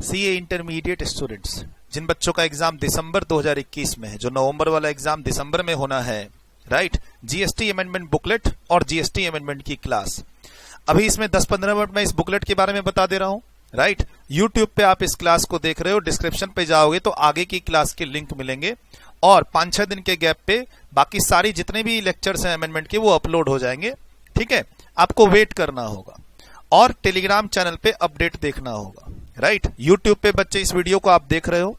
CA intermediate students, जिन बच्चों का exam दिसंबर 2021 में है, जो नवंबर वाला एग्जाम दिसंबर में होना है, राइट, जीएसटी अमेंडमेंट बुकलेट और जीएसटी अमेंडमेंट की क्लास। अभी इसमें 10-15 मिनट में इस बुकलेट के बारे में बता दे रहा हूं, राइट। यूट्यूब पे आप इस क्लास को देख रहे हो, डिस्क्रिप्शन पे जाओगे तो आगे की क्लास के लिंक मिलेंगे और 5-6 दिन के गैप पे बाकी सारी जितने भी लेक्चर्स हैं अमेंडमेंट के वो अपलोड हो जाएंगे, ठीक है। आपको वेट करना होगा और टेलीग्राम चैनल पे अपडेट देखना होगा, राइट। यूट्यूब पे बच्चे इस वीडियो को आप देख रहे हो,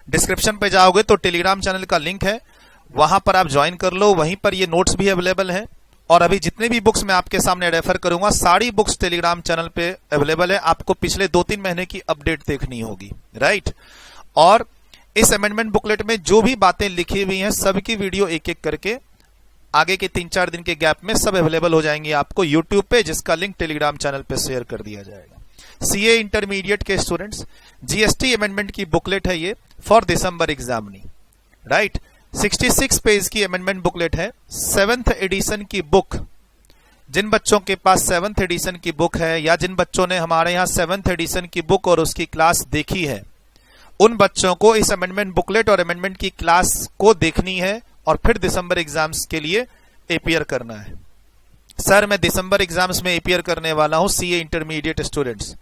डिस्क्रिप्शन पे जाओगे तो टेलीग्राम चैनल का लिंक है, वहां पर आप ज्वाइन कर लो। वहीं पर ये नोट्स भी अवेलेबल है और अभी जितने भी बुक्स मैं आपके सामने रेफर करूंगा सारी बुक्स टेलीग्राम चैनल पे अवेलेबल है। आपको पिछले 2-3 महीने की अपडेट देखनी होगी, राइट। और इस अमेंडमेंट बुकलेट में जो भी बातें लिखी हुई हैं सबकी वीडियो एक एक करके आगे के 3-4 दिन के गैप में सब अवेलेबल हो जाएंगे आपको यूट्यूब पे, जिसका लिंक टेलीग्राम चैनल पे शेयर कर दिया जाएगा। सीए इंटरमीडिएट के स्टूडेंट्स, जीएसटी अमेंडमेंट की बुकलेट है ये for December examinee, right. 66 page की अमेंडमेंट बुकलेट है, 7th एडिशन की बुक। जिन बच्चों के पास 7th एडिशन की बुक है या जिन बच्चों ने हमारे यहाँ 7th एडिशन की बुक और उसकी क्लास देखी है, उन बच्चों को इस अमेंडमेंट बुकलेट और अमेंडमेंट की क्लास को देखनी है और फिर दिसंबर एग्जाम्स के लिए एपियर करना है। सर मैं दिसंबर एग्जाम्स में एपियर करने वाला हूं सीए इंटरमीडिएट स्टूडेंट्स,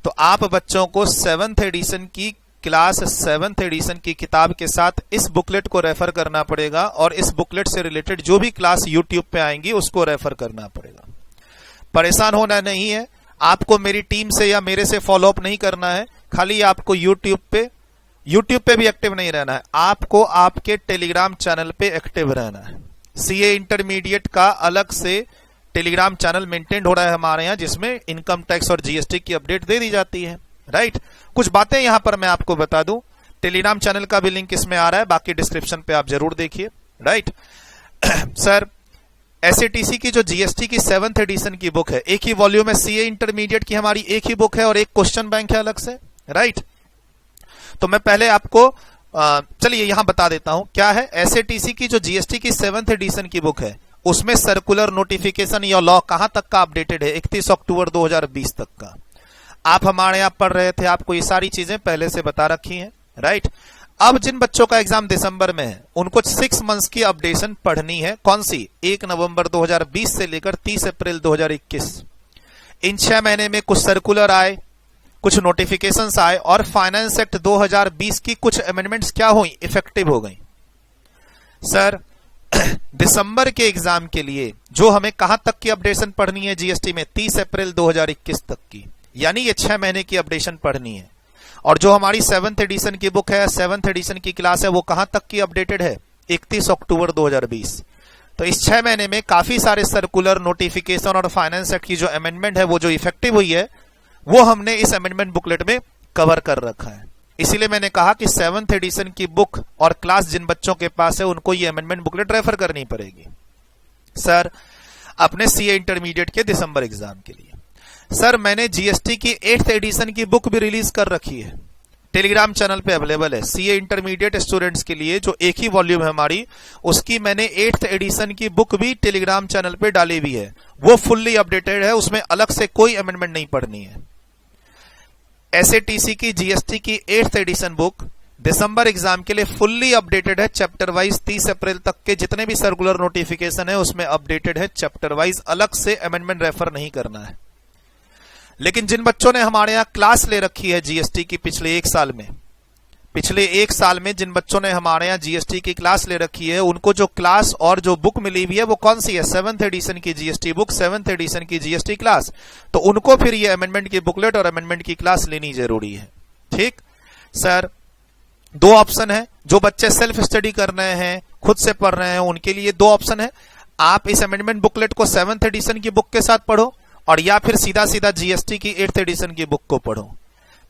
तो आप बच्चों को 7th एडिशन की क्लास 7th एडिशन की किताब के साथ इस बुकलेट को रेफर करना पड़ेगा और इस बुकलेट से रिलेटेड जो भी क्लास यूट्यूब पे आएंगी उसको रेफर करना पड़ेगा। परेशान होना नहीं है, आपको मेरी टीम से या मेरे से फॉलोअप नहीं करना है, खाली आपको यूट्यूब पे भी एक्टिव नहीं रहना है, आपको आपके टेलीग्राम चैनल पे एक्टिव रहना है। सीए इंटरमीडिएट का अलग से टेलीग्राम चैनल मेंटेन हो रहा है हमारे यहाँ, जिसमें इनकम टैक्स और जीएसटी की अपडेट दे दी जाती है, राइट। कुछ बातें यहां पर मैं आपको बता दूं, टेलीग्राम चैनल का भी लिंक इसमें आ रहा है, बाकी डिस्क्रिप्शन पे आप जरूर देखिए, राइट। सर एसएटीसी की जो जीएसटी की 7th एडिशन की बुक है, एक ही वॉल्यूम है, सीए इंटरमीडिएट की हमारी एक ही बुक है और एक क्वेश्चन बैंक है अलग से, राइट। तो मैं पहले आपको चलिए यहां बता देता हूं क्या है। एसएटीसी की जो जीएसटी की 7th एडिशन की बुक है उसमें सर्कुलर नोटिफिकेशन या लॉ कहां तक का अपडेटेड है, 31 अक्टूबर 2020 तक का। आप हमारे यहां पढ़ रहे थे, आपको ये सारी चीजें पहले से बता रखी हैं, राइट। अब जिन बच्चों का एग्जाम दिसंबर में है उनको 6 मंथ्स की अपडेशन पढ़नी है, कौन सी, 1 नवंबर 2020 से लेकर 30 अप्रैल 2021। इन 6 महीने में कुछ सर्कुलर आए, कुछ नोटिफिकेशंस आए और फाइनेंस एक्ट 2020 की कुछ अमेंडमेंट्स क्या हुई, इफेक्टिव हो गई। सर दिसंबर के एग्जाम के लिए जो हमें कहां तक की अपडेशन पढ़नी है जीएसटी में, 30 अप्रैल 2021 तक की, यानी ये 6 महीने की अपडेशन पढ़नी है। और जो हमारी 7th एडिशन की बुक है, 7th एडिशन की क्लास है, वो कहां तक की अपडेटेड है, 31 अक्टूबर 2020। तो इस 6 महीने में काफी सारे सर्कुलर, नोटिफिकेशन और फाइनेंस एक्ट की जो अमेंडमेंट है वो जो इफेक्टिव हुई है वो हमने इस अमेंडमेंट बुकलेट में कवर कर रखा है। इसीलिए मैंने कहा कि 7th एडिशन की बुक और क्लास जिन बच्चों के पास है उनको ये अमेंडमेंट बुकलेट रेफर करनी पड़ेगी सर अपने सीए इंटरमीडिएट के दिसंबर एग्जाम के लिए। सर मैंने जीएसटी की 8th एडिशन की बुक भी रिलीज कर रखी है, टेलीग्राम चैनल पे अवेलेबल है। सीए इंटरमीडिएट स्टूडेंट्स के लिए जो एक ही वॉल्यूम है हमारी, उसकी मैंने 8th एडिशन की बुक भी टेलीग्राम चैनल पे डाली हुई है, वो फुल्ली अपडेटेड है, उसमें अलग से कोई अमेंडमेंट नहीं पढ़नी है। एसएटीसी की जीएसटी की 8th एडिशन बुक दिसंबर एग्जाम के लिए फुल्ली अपडेटेड है, चैप्टर वाइज 30 अप्रैल तक के जितने भी सर्कुलर नोटिफिकेशन है उसमें अपडेटेड है, चैप्टर वाइज अलग से अमेंडमेंट रेफर नहीं करना है। लेकिन जिन बच्चों ने हमारे यहाँ क्लास ले रखी है जीएसटी की पिछले एक साल में जिन बच्चों ने हमारे यहाँ जीएसटी की क्लास ले रखी है, उनको जो क्लास और जो बुक मिली हुई है वो कौन सी है, 7th एडिशन की जीएसटी बुक, 7th एडिशन की जीएसटी क्लास। तो उनको फिर ये अमेंडमेंट की बुकलेट और अमेंडमेंट की क्लास लेनी जरूरी है, ठीक। सर 2 ऑप्शन है, जो बच्चे सेल्फ स्टडी कर रहे हैं, खुद से पढ़ रहे हैं, उनके लिए 2 ऑप्शन है। आप इस अमेंडमेंट बुकलेट को 7th एडिशन की बुक के साथ पढ़ो और या फिर सीधा सीधा जीएसटी की 8th एडिशन की बुक को पढ़ो।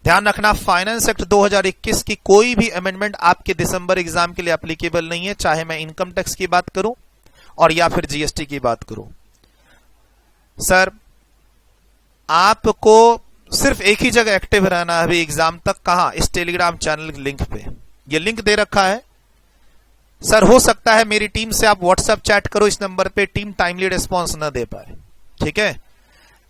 ध्यान रखना, फाइनेंस एक्ट 2021 की कोई भी अमेंडमेंट आपके दिसंबर एग्जाम के लिए एप्लीकेबल नहीं है, चाहे मैं इनकम टैक्स की बात करूं और या फिर जीएसटी की बात करूं। सर आपको सिर्फ एक ही जगह एक्टिव रहना है अभी एग्जाम तक, कहां, इस टेलीग्राम चैनल लिंक पे, ये लिंक दे रखा है। सर हो सकता है मेरी टीम से आप व्हाट्सएप चैट करो इस नंबर पे, टीम टाइमली रिस्पॉन्स न दे पाए, ठीक है।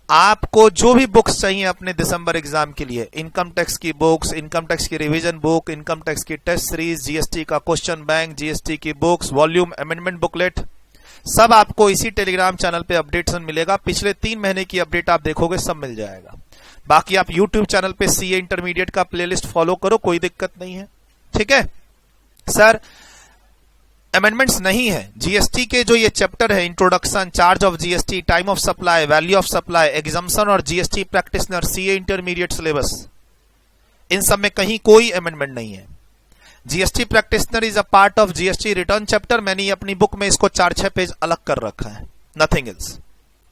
आपको जो भी बुक्स चाहिए अपने दिसंबर एग्जाम के लिए, इनकम टैक्स की बुक्स, इनकम टैक्स की रिवीजन बुक, इनकम टैक्स की टेस्ट सीरीज, जीएसटी का क्वेश्चन बैंक, जीएसटी की बुक्स, वॉल्यूम, अमेंडमेंट बुकलेट, सब आपको इसी टेलीग्राम चैनल पे अपडेट्स मिलेगा। पिछले 3 महीने की अपडेट आप देखोगे, सब मिल जाएगा। बाकी आप यूट्यूब चैनल पे सीए इंटरमीडिएट का प्लेलिस्ट फॉलो करो, कोई दिक्कत नहीं है। ठीक है सर, अमेंडमेंट्स नहीं है जीएसटी के जो ये चैप्टर है, introduction, charge of GST, time of supply, value of supply, exemption और GST practitioner, CA intermediate syllabus, इन सब में कहीं कोई अमेंडमेंट नहीं है। GST practitioner is a part of GST return chapter. मैंने अपनी बुक में इसको 4-6 पेज अलग कर रखा है, नथिंग एल्स।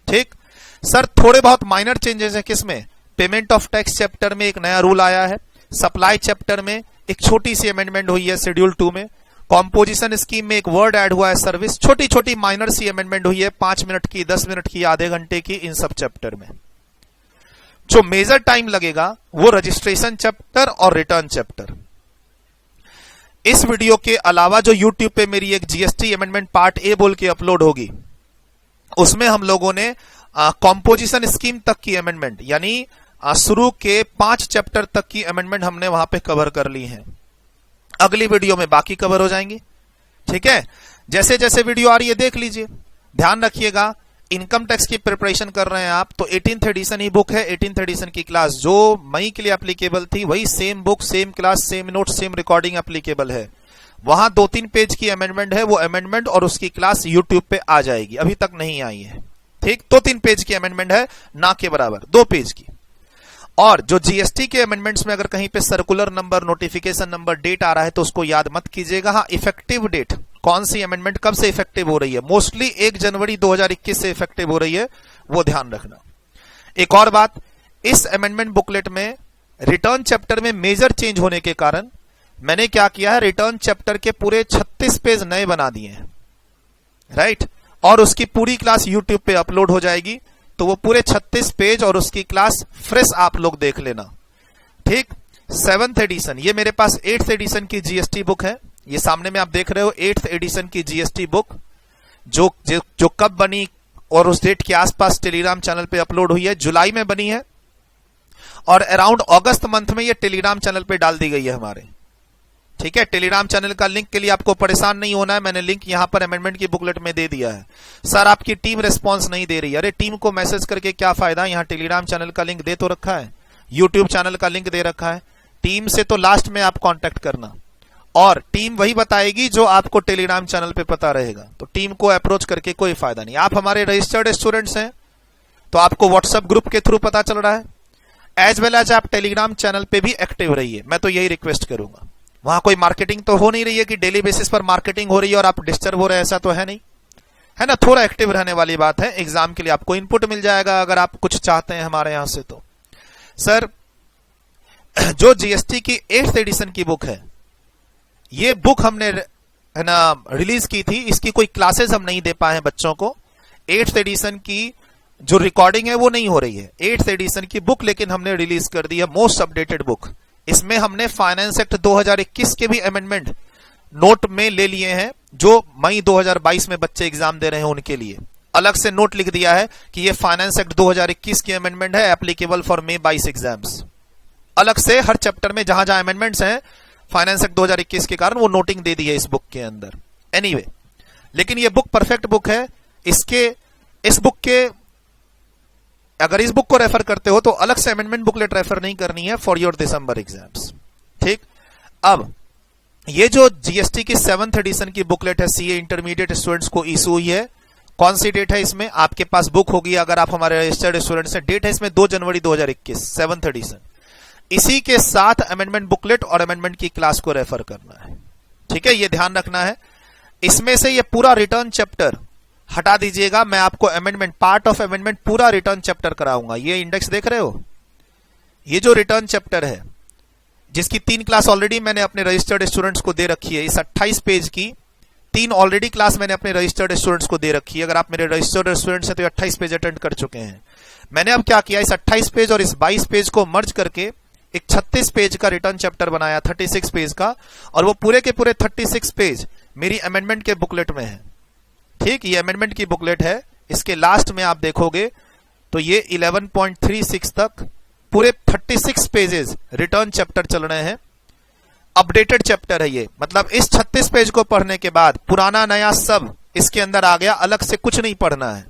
ठीक सर, थोड़े बहुत माइनर चेंजेस है किसमें, पेमेंट ऑफ टैक्स चैप्टर में एक नया रूल आया है, सप्लाई चैप्टर में एक छोटी सी अमेंडमेंट हुई है शेड्यूल 2 में, कॉम्पोजिशन स्कीम में एक वर्ड ऐड हुआ है सर्विस, छोटी छोटी माइनर सी अमेंडमेंट हुई है 5 मिनट की, 10 मिनट की, आधे घंटे की, इन सब चैप्टर में। जो मेजर टाइम लगेगा वो रजिस्ट्रेशन चैप्टर और रिटर्न चैप्टर। इस वीडियो के अलावा जो यूट्यूब पे मेरी एक जीएसटी अमेंडमेंट पार्ट ए बोल के अपलोड होगी, उसमें हम लोगों ने कॉम्पोजिशन स्कीम तक की अमेंडमेंट, यानी शुरू के 5 चैप्टर तक की अमेंडमेंट हमने वहां पे कवर कर ली है। अगली वीडियो में बाकी कवर हो जाएंगी। ठीक है, जैसे जैसे वीडियो आ रही है देख लीजिए, ध्यान रखिएगा। इनकम टैक्स की प्रिपरेशन कर रहे हैं आप तो 18th एडिशन ही बुक है। 18th एडिशन की क्लास जो मई के लिए एप्लीकेबल थी, वही same book, same class, same note, same recording applicable है। वहां 2-3 पेज की अमेंडमेंट है, वो अमेंडमेंट और उसकी क्लास यूट्यूब पे आ जाएगी, अभी तक नहीं आई है। ठीक, 2-3 पेज की अमेंडमेंट है, ना के बराबर 2 पेज की। और जो जीएसटी के अमेंडमेंट्स में अगर कहीं पे circular number, notification number, date आ रहा है तो उसको याद मत कीजिएगा। हाँ, इफेक्टिव डेट, कौन सी अमेंडमेंट कब से इफेक्टिव हो रही है, मोस्टली 1 जनवरी 2021 से इफेक्टिव हो रही है, वो ध्यान रखना। एक और बात, इस अमेंडमेंट बुकलेट में रिटर्न चैप्टर में मेजर चेंज होने के कारण मैंने क्या किया है, रिटर्न चैप्टर के पूरे 36 पेज नए बना दिए हैं। राइट, और उसकी पूरी क्लास यूट्यूब पे अपलोड हो जाएगी, तो वो पूरे 36 पेज और उसकी क्लास फ्रेश आप लोग देख लेना। ठीक, 7th एडिशन, ये मेरे पास 8th एडिशन की जीएसटी बुक है, ये सामने में आप देख रहे हो 8th एडिशन की जीएसटी बुक, जो कब बनी और उस डेट के आसपास टेलीग्राम चैनल पे अपलोड हुई है, जुलाई में बनी है और अराउंड अगस्त मंथ में ये टेलीग्राम चैनल पे डाल दी गई है हमारे। ठीक है, टेलीग्राम चैनल का लिंक के लिए आपको परेशान नहीं होना है, मैंने लिंक यहां पर अमेंडमेंट की बुकलेट में दे दिया है। सर आपकी टीम रिस्पांस नहीं दे रही है, अरे टीम को मैसेज करके क्या फायदा, यहां टेलीग्राम चैनल का लिंक दे तो रखा है, यूट्यूब चैनल का लिंक दे रखा है। टीम से तो लास्ट में आप कांटेक्ट करना, और टीम वही बताएगी जो आपको टेलीग्राम चैनल पे पता रहेगा, तो टीम को अप्रोच करके कोई फायदा नहीं। आप हमारे रजिस्टर्ड स्टूडेंट्स हैं तो आपको व्हाट्सएप ग्रुप के थ्रू पता चल रहा है, एज वेल एज आप टेलीग्राम चैनल पे भी एक्टिव रहिए, मैं तो यही रिक्वेस्ट करूंगा। वहां कोई मार्केटिंग तो हो नहीं रही है कि डेली बेसिस पर मार्केटिंग हो रही है और आप डिस्टर्ब हो रहे हैं, ऐसा तो है नहीं, है ना। थोड़ा एक्टिव रहने वाली बात है, एग्जाम के लिए आपको इनपुट मिल जाएगा अगर आप कुछ चाहते हैं हमारे यहां से। तो सर जो जीएसटी की 8th एडिशन की बुक है, ये बुक हमने है ना रिलीज की थी, इसकी कोई क्लासेस हम नहीं दे पाए हैं बच्चों को। 8th एडिशन की जो रिकॉर्डिंग है वो नहीं हो रही है, 8th एडिशन की बुक लेकिन हमने रिलीज कर दी है, मोस्ट अपडेटेड बुक। इसमें हमने फाइनेंस एक्ट 2021 के भी अमेंडमेंट नोट में ले लिए हैं, जो मई 2022 में बच्चे एग्जाम दे रहे हैं उनके लिए अलग से नोट लिख दिया है कि ये फाइनेंस एक्ट 2021 की अमेंडमेंट है, एप्लीकेबल फॉर May 22 एग्जाम्स। अलग से हर चैप्टर में जहां जहां अमेंडमेंट्स हैं फाइनेंस एक्ट 2021 के कारण वो नोटिंग दे दी है इस बुक के अंदर। एनीवे, लेकिन ये बुक परफेक्ट बुक है। अगर इस बुक को रेफर करते हो तो अलग से अमेंडमेंट बुकलेट रेफर नहीं करनी है फॉर योर दिसंबर एग्जाम्स। ठीक, अब ये जो जीएसटी की 7th एडिशन की बुकलेट है, सीए इंटरमीडिएट स्टूडेंट्स को इशू हुई है। कौन सी डेट है इसमें, आपके पास बुक होगी अगर आप हमारे रजिस्टर्ड स्टूडेंट्स हैं, डेट है इसमें 2 जनवरी 2021, 7th एडिशन। इसी के साथ अमेंडमेंट बुकलेट और अमेंडमेंट की क्लास को रेफर करना है। ठीक है, ये ध्यान रखना है। इसमें से ये पूरा रिटर्न चैप्टर हटा दीजिएगा, मैं आपको अमेंडमेंट, पार्ट ऑफ अमेंडमेंट पूरा रिटर्न चैप्टर कराऊंगा। ये इंडेक्स देख रहे हो, ये जो रिटर्न चैप्टर है जिसकी 3 क्लास ऑलरेडी मैंने अपने रजिस्टर्ड स्टूडेंट्स को दे रखी है, इस 28 पेज की 3 ऑलरेडी क्लास मैंने अपने रजिस्टर्ड स्टूडेंट्स को दे रखी है। अगर आप मेरे रजिस्टर्ड स्टूडेंट्स हैं तो 28 पेज अटेंड कर चुके हैं। मैंने अब क्या किया, इस 28 पेज और इस 22 पेज को मर्ज करके एक 36 पेज का रिटर्न चैप्टर बनाया, 36 पेज का, और वो पूरे के पूरे 36 पेज मेरी अमेंडमेंट के बुकलेट में है। ठीक, ये अमेंडमेंट की बुकलेट है। इसके लास्ट में आप देखोगे तो ये 11.36 तक पूरे 36 पेजेस रिटर्न चैप्टर चल रहे हैं। अपडेटेड चैप्टर है ये, मतलब इस 36 पेज को पढ़ने के बाद पुराना नया सब इसके अंदर आ गया, अलग से कुछ नहीं पढ़ना है।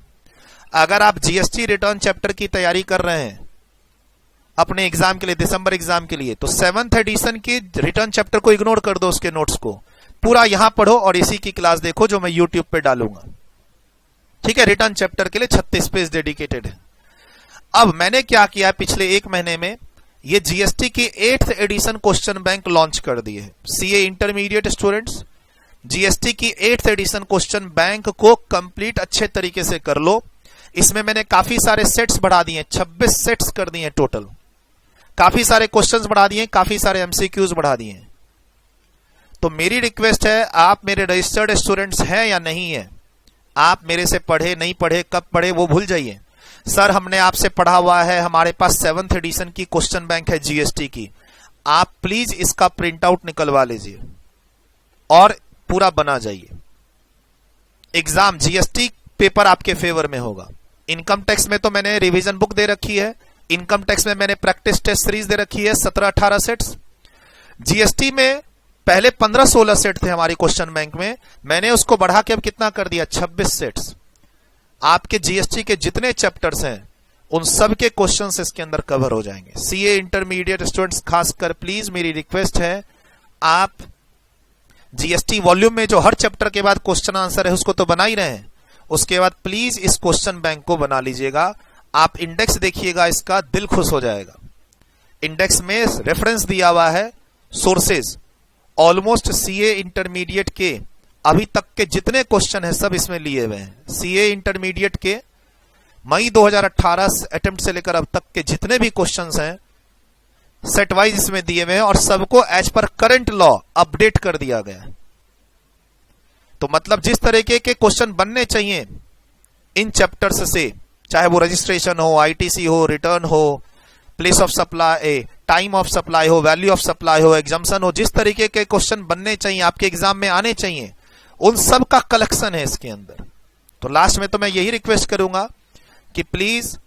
अगर आप जीएसटी रिटर्न चैप्टर की तैयारी कर रहे हैं अपने एग्जाम के लिए, दिसंबर एग्जाम के लिए, तो 7th एडिशन की रिटर्न चैप्टर को इग्नोर कर दो, उसके नोट्स को पूरा यहां पढ़ो और इसी की क्लास देखो जो मैं यूट्यूब पे डालूंगा। ठीक है, रिटर्न चैप्टर के लिए 36 पेज डेडिकेटेड है। अब मैंने क्या किया, पिछले एक महीने में ये जीएसटी की 8th addition question bank launch कर दिए है। सीए इंटरमीडिएट स्टूडेंट्स, जीएसटी की 8th एडिशन क्वेश्चन बैंक को कंप्लीट अच्छे तरीके से कर लो। इसमें मैंने काफी सारे सेट्स बढ़ा दिए, 26 सेट्स कर दिए टोटल, काफी सारे क्वेश्चंस बढ़ा दिए, काफी सारे एमसीक्यूज बढ़ा दिए। तो मेरी रिक्वेस्ट है, आप मेरे रजिस्टर्ड स्टूडेंट्स हैं या नहीं है, आप मेरे से पढ़े नहीं पढ़े, कब पढ़े वो भूल जाइए। सर हमने आपसे पढ़ा हुआ है, हमारे पास 7th एडिशन की क्वेश्चन बैंक है जीएसटी की, आप प्लीज इसका प्रिंट आउट निकलवा लीजिए और पूरा बना जाइए। एग्जाम जीएसटी पेपर आपके फेवर में होगा। इनकम टैक्स में तो मैंने रिवीजन बुक दे रखी है, इनकम टैक्स में मैंने प्रैक्टिस टेस्ट सीरीज दे रखी है 17-18 सेट्स। जीएसटी में पहले 15-16 सेट थे हमारी क्वेश्चन बैंक में, मैंने उसको बढ़ा के अब कितना कर दिया, 26 सेट्स। आपके जीएसटी के जितने चैप्टर्स हैं उन सब के क्वेश्चंस इसके अंदर कवर हो जाएंगे। सीए इंटरमीडिएट स्टूडेंट्स खासकर प्लीज मेरी रिक्वेस्ट है, आप जीएसटी वॉल्यूम में जो हर चैप्टर के बाद क्वेश्चन आंसर है उसको तो बना ही रहे हैं, उसके बाद प्लीज इस क्वेश्चन बैंक को बना लीजिएगा। आप इंडेक्स देखिएगा, इसका दिल खुश हो जाएगा। इंडेक्स में रेफरेंस दिया हुआ है, सोर्सेज ऑलमोस्ट सीए इंटरमीडिएट के अभी तक के जितने क्वेश्चन है सब इसमें लिए हुए हैं। सीए इंटरमीडिएट के मई 2018 अटेम्प्ट से लेकर अब तक के जितने भी क्वेश्चंस हैं सेट वाइज इसमें दिए हुए हैं और सबको as per current law update कर दिया गया है। तो मतलब जिस तरीके के क्वेश्चन बनने चाहिए इन चैप्टर्स से, चाहे वो रजिस्ट्रेशन हो, आईटीसी हो, रिटर्न हो, place of supply, time of supply हो, वैल्यू ऑफ सप्लाई हो, एग्जाम्पशन हो, जिस तरीके के क्वेश्चन बनने चाहिए आपके एग्जाम में आने चाहिए, उन सब का कलेक्शन है इसके अंदर। तो लास्ट में तो मैं यही रिक्वेस्ट करूंगा कि प्लीज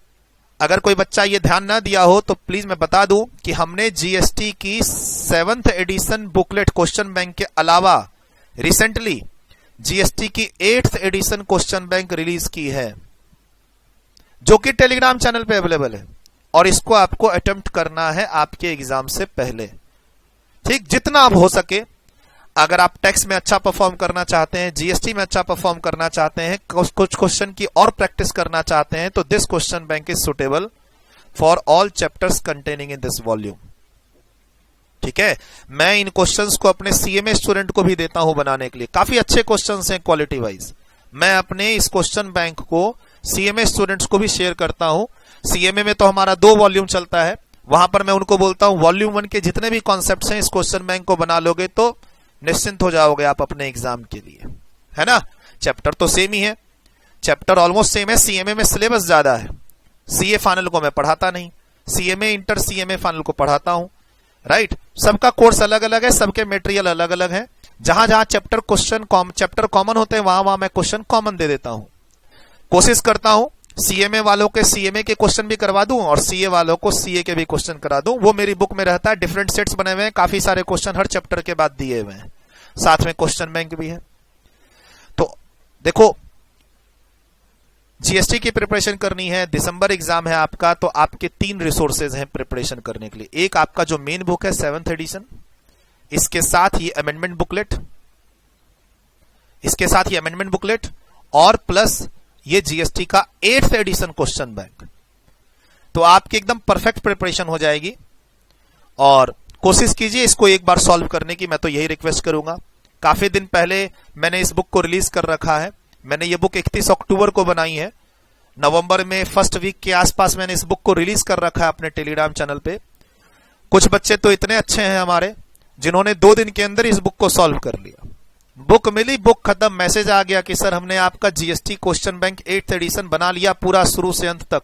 अगर कोई बच्चा ये ध्यान ना दिया हो तो प्लीज मैं बता दूं कि हमने जीएसटी की 7th addition booklet question bank के अलावा रिसेंटली जीएसटी की 8th addition question bank release की है, जो कि टेलीग्राम चैनल पे अवेलेबल है और इसको आपको अटेम्प्ट करना है आपके एग्जाम से पहले। ठीक, जितना आप हो सके, अगर आप टैक्स में अच्छा परफॉर्म करना चाहते हैं, जीएसटी में अच्छा परफॉर्म करना चाहते हैं, कुछ क्वेश्चन की और प्रैक्टिस करना चाहते हैं, तो this question bank is suitable for all chapters containing in this volume. ठीक है, मैं इन क्वेश्चंस को अपने सीएमए स्टूडेंट को भी देता हूं बनाने के लिए, काफी अच्छे क्वेश्चंस हैं क्वालिटी वाइज। मैं अपने इस क्वेश्चन बैंक को सीएमए स्टूडेंट्स को भी शेयर करता हूं। सीएमए में तो हमारा 2 वॉल्यूम चलता है, वहां पर मैं उनको बोलता हूं वॉल्यूम 1 के जितने भी कॉन्सेप्ट्स हैं इस क्वेश्चन बैंक को बना लोगे तो निश्चिंत हो जाओगे आप अपने एग्जाम के लिए, है ना। चैप्टर तो सेम ही है, चैप्टर ऑलमोस्ट सेम है, सीएमए में सिलेबस ज्यादा है। सीए फाइनल को मैं पढ़ाता नहीं, सीएमए इंटर सीएमए फाइनल को पढ़ाता हूं, राइट। सबका कोर्स अलग अलग है, सबके मटेरियल अलग अलग है। जहां जहां चैप्टर कॉमन होते हैं वहां मैं क्वेश्चन कॉमन दे देता हूं। कोशिश करता हूं सीएमए वालों के सीएमए के क्वेश्चन भी करवा दूं और सीए वालों को सीए के भी क्वेश्चन करा दूं। वो मेरी बुक में रहता है, डिफरेंट सेट्स बने हुए हैं, काफी सारे क्वेश्चन हर चैप्टर के बाद दिए हुए हैं, साथ में क्वेश्चन बैंक भी है। तो देखो, जीएसटी की प्रिपरेशन करनी है, दिसंबर एग्जाम है आपका, तो आपके 3 रिसोर्सेज हैं प्रिपरेशन करने के लिए। एक आपका जो मेन बुक है 7th एडिशन, इसके साथ ही अमेंडमेंट बुकलेट, और प्लस ये जीएसटी का 8th एडिशन क्वेश्चन बैंक। तो आपकी एकदम परफेक्ट प्रिपरेशन हो जाएगी और कोशिश कीजिए इसको एक बार सॉल्व करने की, मैं तो यही रिक्वेस्ट करूंगा। काफी दिन पहले मैंने इस बुक को रिलीज कर रखा है, मैंने ये बुक 31 अक्टूबर को बनाई है, नवंबर में फर्स्ट वीक के आसपास मैंने इस बुक को रिलीज कर रखा है अपने टेलीग्राम चैनल पे। कुछ बच्चे तो इतने अच्छे हैं हमारे जिन्होंने 2 दिन के अंदर इस बुक को सॉल्व कर लिया। बुक मिली, बुक खत्म, मैसेज आ गया कि सर हमने आपका GST question bank 8th addition बना लिया पूरा शुरू से अंत तक।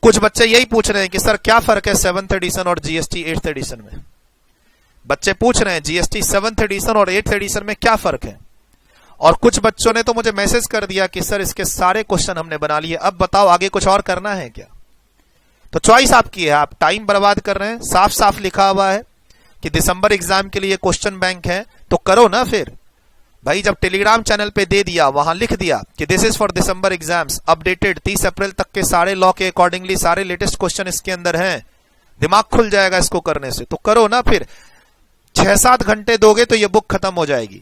कुछ बच्चे यही पूछ रहे हैं कि सर क्या फर्क है 7th एडिशन और जीएसटी 8th एडिशन में। बच्चे पूछ रहे हैं जीएसटी 7th एडिशन और 8th एडिशन में क्या फर्क है। और कुछ बच्चों ने तो मुझे मैसेज कर दिया कि सर इसके सारे क्वेश्चन हमने बना लिए, अब बताओ आगे कुछ और करना है क्या। तो चॉइस आपकी है, आप टाइम बर्बाद कर रहे हैं। साफ साफ लिखा हुआ है कि दिसंबर एग्जाम के लिए क्वेश्चन बैंक है, तो करो ना फिर भाई। जब टेलीग्राम चैनल पे दे दिया, वहां लिख दिया कि this is for December exams updated, 30 अप्रैल तक के सारे लॉ के अकॉर्डिंगली सारे लेटेस्ट क्वेश्चन इसके अंदर हैं, दिमाग खुल जाएगा इसको करने से। तो करो ना फिर। 6-7 घंटे दोगे तो ये बुक खत्म हो जाएगी।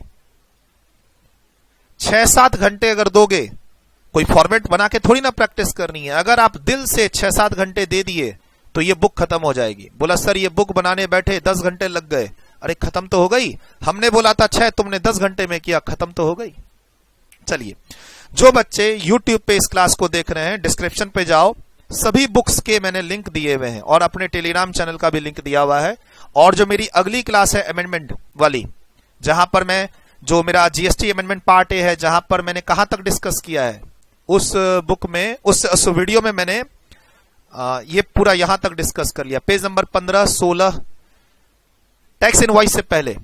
6-7 घंटे अगर दोगे, कोई फॉर्मेट बना के थोड़ी ना प्रैक्टिस करनी है। अगर आप दिल से 6-7 घंटे दे दिए तो ये बुक खत्म हो जाएगी। बोला सर ये बुक बनाने बैठे 10 घंटे लग गए, अरे खत्म तो हो गई। हमने बोला था 6, तुमने 10 घंटे में किया, खत्म तो हो गई। चलिए, जो बच्चे YouTube पे इस क्लास को देख रहे हैं, डिस्क्रिप्शन पे जाओ, सभी बुक्स के मैंने लिंक दिए हुए हैं और अपने टेलीग्राम चैनल का भी लिंक दिया हुआ है। और जो मेरी अगली क्लास है अमेंडमेंट वाली, जहां पर मैं, जो मेरा जीएसटी अमेंडमेंट पार्ट ए है, जहां पर मैंने कहां तक डिस्कस किया है, उस बुक में, उस वीडियो में मैंने ये पूरा यहां तक डिस्कस कर लिया। पेज नंबर 15-16 टैक्स इनवॉइस से पहले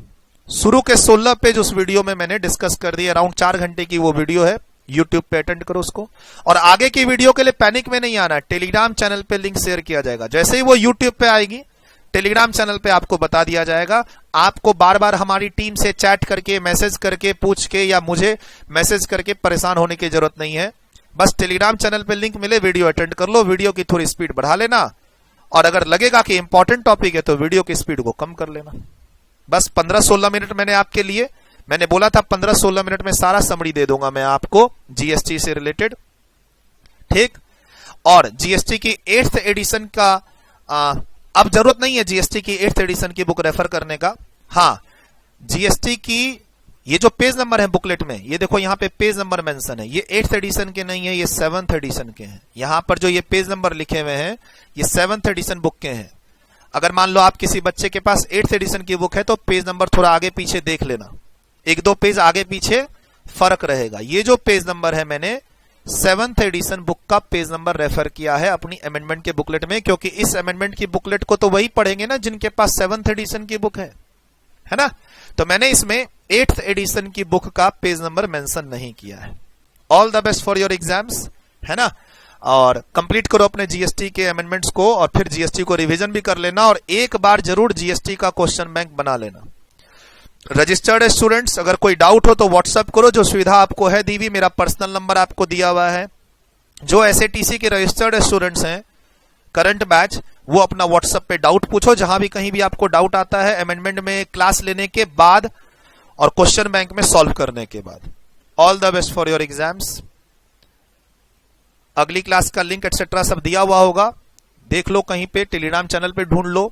शुरू के 16 पेज उस वीडियो में मैंने डिस्कस कर दिया। अराउंड 4 घंटे की वो वीडियो है, YouTube पे अटेंड करो उसको। और आगे की वीडियो के लिए पैनिक में नहीं आना, टेलीग्राम चैनल पे लिंक शेयर किया जाएगा। जैसे ही वो YouTube पे आएगी, टेलीग्राम चैनल पे आपको बता दिया जाएगा। आपको बार बार हमारी टीम से चैट करके, मैसेज करके, पूछ के या मुझे मैसेज करके परेशान होने की जरूरत नहीं है। बस टेलीग्राम चैनल पे लिंक मिले, वीडियो अटेंड कर लो, वीडियो की थोड़ी स्पीड बढ़ा लेना, और अगर लगेगा कि इंपॉर्टेंट टॉपिक है तो वीडियो की स्पीड को कम कर लेना। बस 15-16 मिनट मैंने आपके लिए, मैंने बोला था 15-16 मिनट में सारा समरी दे दूंगा मैं आपको जीएसटी से रिलेटेड, ठीक। और जीएसटी की 8th एडिशन का अब जरूरत नहीं है जीएसटी की 8th एडिशन की बुक रेफर करने का। हाँ, जीएसटी की ये जो पेज नंबर है बुकलेट में, ये देखो यहाँ पे पेज नंबर मेंशन है, ये 8th एडिशन के नहीं है, ये 7th एडिशन के हैं। यहाँ पर जो ये पेज नंबर लिखे हुए हैं, ये 7th एडिशन बुक के हैं। अगर मान लो आप किसी बच्चे के पास 8th एडिशन की बुक है तो पेज नंबर थोड़ा आगे पीछे देख लेना, 1-2 पेज आगे पीछे फर्क रहेगा। ये जो पेज नंबर है, मैंने 7th एडिशन बुक का पेज नंबर रेफर किया है अपनी अमेंडमेंट के बुकलेट में, क्योंकि इस अमेंडमेंट की बुकलेट को तो वही पढ़ेंगे ना जिनके पास 7th एडिशन की बुक है ना। तो मैंने इसमें 8th एडिशन की बुक का पेज नंबर मेंशन नहीं किया है। All the best for your exams, है ना। और कंप्लीट करो अपने जीएसटी के अमेंडमेंट्स को, और फिर जीएसटी को रिवीजन भी कर लेना, और एक बार जरूर जीएसटी का क्वेश्चन बैंक बना लेना। रजिस्टर्ड स्टूडेंट्स, अगर कोई डाउट हो तो व्हाट्सएप करो, जो सुविधा आपको है दी हुई, मेरा पर्सनल नंबर आपको दिया हुआ है। जो एसएटीसी के रजिस्टर्ड स्टूडेंट्स हैं करंट बैच, वो अपना व्हाट्सएप पे डाउट पूछो, जहां भी कहीं भी आपको डाउट आता है अमेंडमेंट में क्लास लेने के बाद और क्वेश्चन बैंक में सॉल्व करने के बाद। All the best for your exams. अगली क्लास का लिंक एटसेट्रा सब दिया हुआ होगा, देख लो, कहीं पे टेलीग्राम चैनल पे ढूंढ लो।